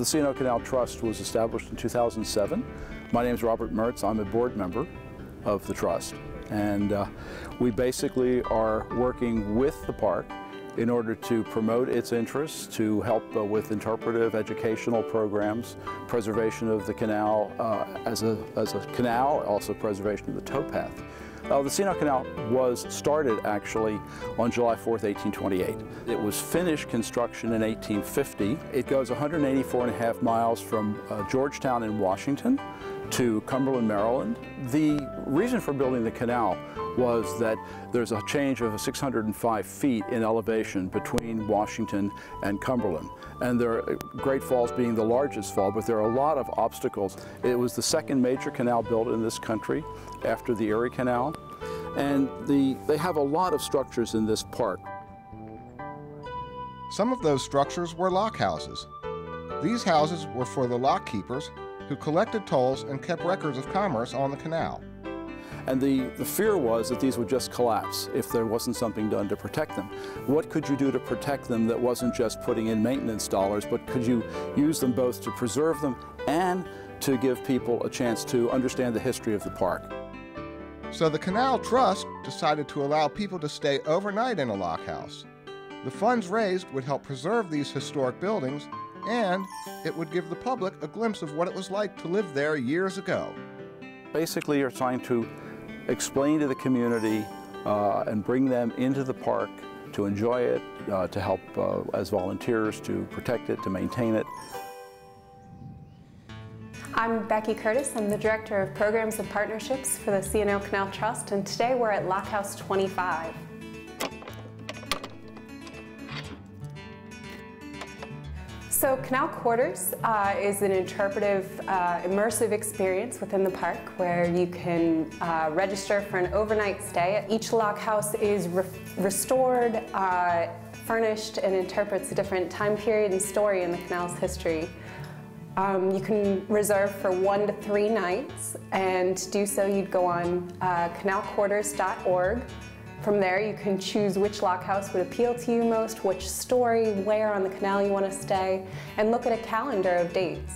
The C&O Canal Trust was established in 2007. My name is Robert Mertz. I'm a board member of the trust. And we basically are working with the park in order to promote its interests, to help with interpretive educational programs, preservation of the canal as a canal, also preservation of the towpath. The C&O Canal was started actually on July 4th, 1828. It was finished construction in 1850. It goes 184.5 miles from Georgetown in Washington to Cumberland, Maryland. The reason for building the canal was that there's a change of 605 feet in elevation between Washington and Cumberland. And there are Great Falls being the largest fall, but there are a lot of obstacles. It was the second major canal built in this country after the Erie Canal. And they have a lot of structures in this park. Some of those structures were lock houses. These houses were for the lock keepers who collected tolls and kept records of commerce on the canal. And the fear was that these would just collapse if there wasn't something done to protect them. What could you do to protect them that wasn't just putting in maintenance dollars, but could you use them both to preserve them and to give people a chance to understand the history of the park? So the Canal Trust decided to allow people to stay overnight in a lock house. The funds raised would help preserve these historic buildings, and it would give the public a glimpse of what it was like to live there years ago. Basically, you're trying to explain to the community and bring them into the park to enjoy it, to help as volunteers to protect it, to maintain it. I'm Becky Curtis. I'm the Director of Programs and Partnerships for the C&O Canal Trust, and today we're at Lock House 25. So Canal Quarters is an interpretive, immersive experience within the park where you can register for an overnight stay. Each lock house is restored, furnished, and interprets a different time period and story in the canal's history. You can reserve for 1 to 3 nights, and to do so you'd go on canalquarters.org. From there you can choose which lock house would appeal to you most, which story, where on the canal you want to stay, and look at a calendar of dates.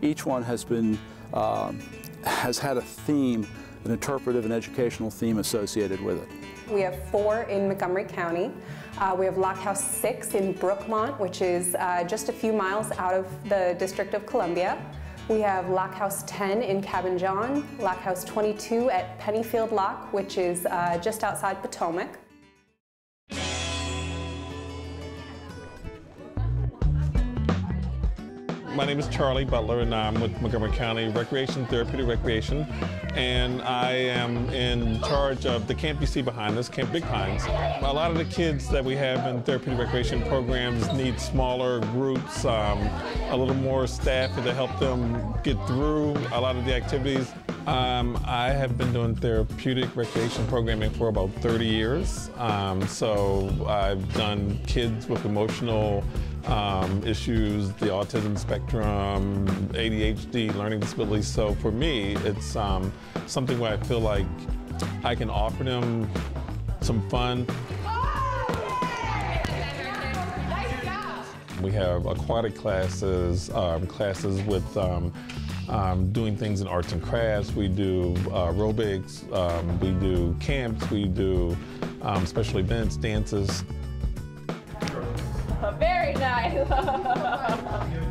Each one has been, has had a theme, an interpretive and educational theme associated with it. We have 4 in Montgomery County. We have Lock House 6 in Brookmont, which is just a few miles out of the District of Columbia. We have Lock House 10 in Cabin John, Lock House 22 at Pennyfield Lock, which is just outside Potomac. My name is Charlie Butler, and I'm with Montgomery County Recreation, Therapeutic Recreation, and I am in charge of the camp you see behind us, Camp Big Pines. A lot of the kids that we have in therapeutic recreation programs need smaller groups, a little more staff to help them get through a lot of the activities. I have been doing therapeutic recreation programming for about 30 years. So I've done kids with emotional issues, the autism spectrum, ADHD, learning disabilities. So for me, it's something where I feel like I can offer them some fun. We have aquatic classes, classes with doing things in arts and crafts. We do aerobics, we do camps, we do special events, dances. Very nice.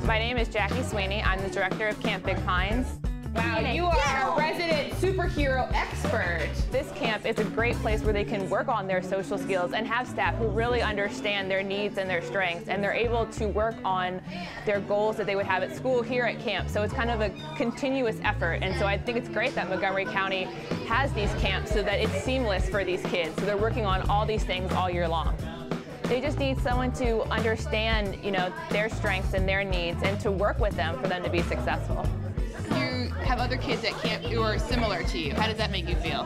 My name is Jackie Sweeney. I'm the director of Camp Big Pines. Wow, you are a resident superhero expert. This camp is a great place where they can work on their social skills and have staff who really understand their needs and their strengths, and they're able to work on their goals that they would have at school here at camp. So it's kind of a continuous effort, and so I think it's great that Montgomery County has these camps so that it's seamless for these kids. So they're working on all these things all year long. They just need someone to understand, you know, their strengths and their needs and to work with them for them to be successful. You have other kids at camp who are similar to you. How does that make you feel?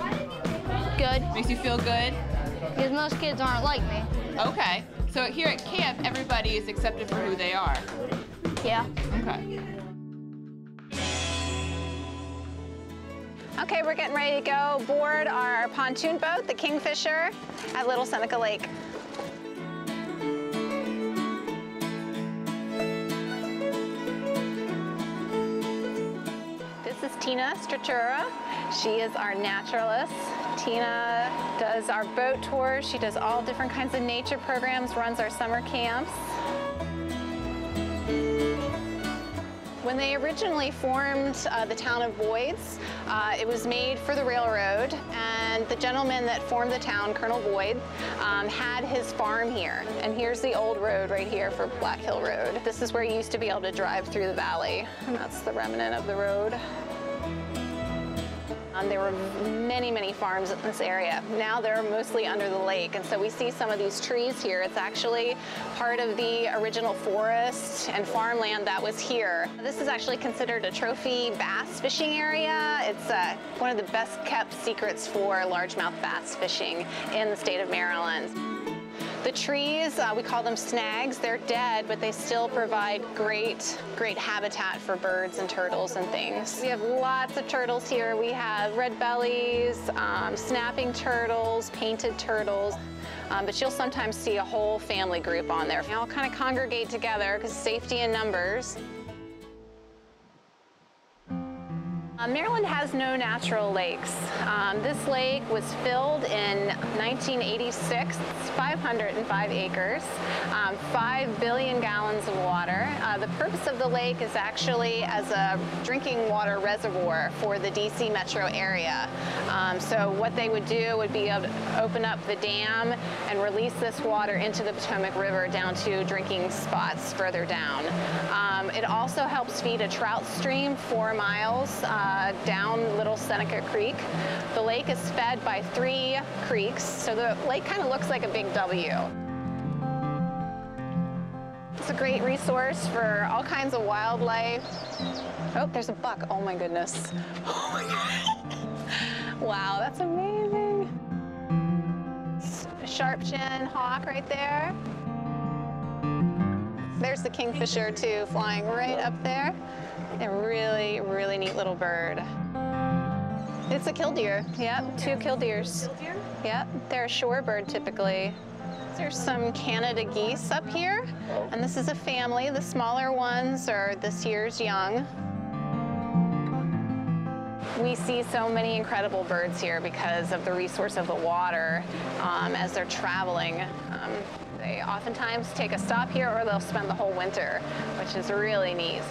Good. Makes you feel good? Because most kids aren't like me. Okay. So here at camp, everybody is accepted for who they are. Yeah. Okay. Okay, we're getting ready to go board our pontoon boat, the Kingfisher, at Little Seneca Lake. Tina Stratura. She is our naturalist. Tina does our boat tours. She does all different kinds of nature programs, runs our summer camps. When they originally formed the town of Boyds, it was made for the railroad, and the gentleman that formed the town, Colonel Boyd, had his farm here. And here's the old road right here for Black Hill Road. This is where you used to be able to drive through the valley, and that's the remnant of the road. There were many, many farms in this area. Now they're mostly under the lake, and so we see some of these trees here. It's actually part of the original forest and farmland that was here. This is actually considered a trophy bass fishing area. It's one of the best kept secrets for largemouth bass fishing in the state of Maryland. The trees, we call them snags. They're dead, but they still provide great habitat for birds and turtles and things. We have lots of turtles here. We have red bellies, snapping turtles, painted turtles, but you'll sometimes see a whole family group on there. They all kind of congregate together because safety in numbers. Maryland has no natural lakes. This lake was filled in 1986. It's 505 acres, 5 billion gallons of water. The purpose of the lake is actually as a drinking water reservoir for the DC metro area. So what they would do would be able to open up the dam and release this water into the Potomac River down to drinking spots further down. It also helps feed a trout stream 4 miles down Little Seneca Creek. The lake is fed by 3 creeks, so the lake kind of looks like a big W. It's a great resource for all kinds of wildlife. Oh, there's a buck. Oh my goodness. Oh my God. Wow, that's amazing. A sharp chin hawk right there. There's the kingfisher too, flying right up there. A really, really neat little bird. It's a killdeer. Yep, 2 killdeers. Yep, they're a shorebird typically. There's some Canada geese up here, and this is a family. The smaller ones are this year's young. We see so many incredible birds here because of the resource of the water as they're traveling. They oftentimes take a stop here or they'll spend the whole winter, which is really neat.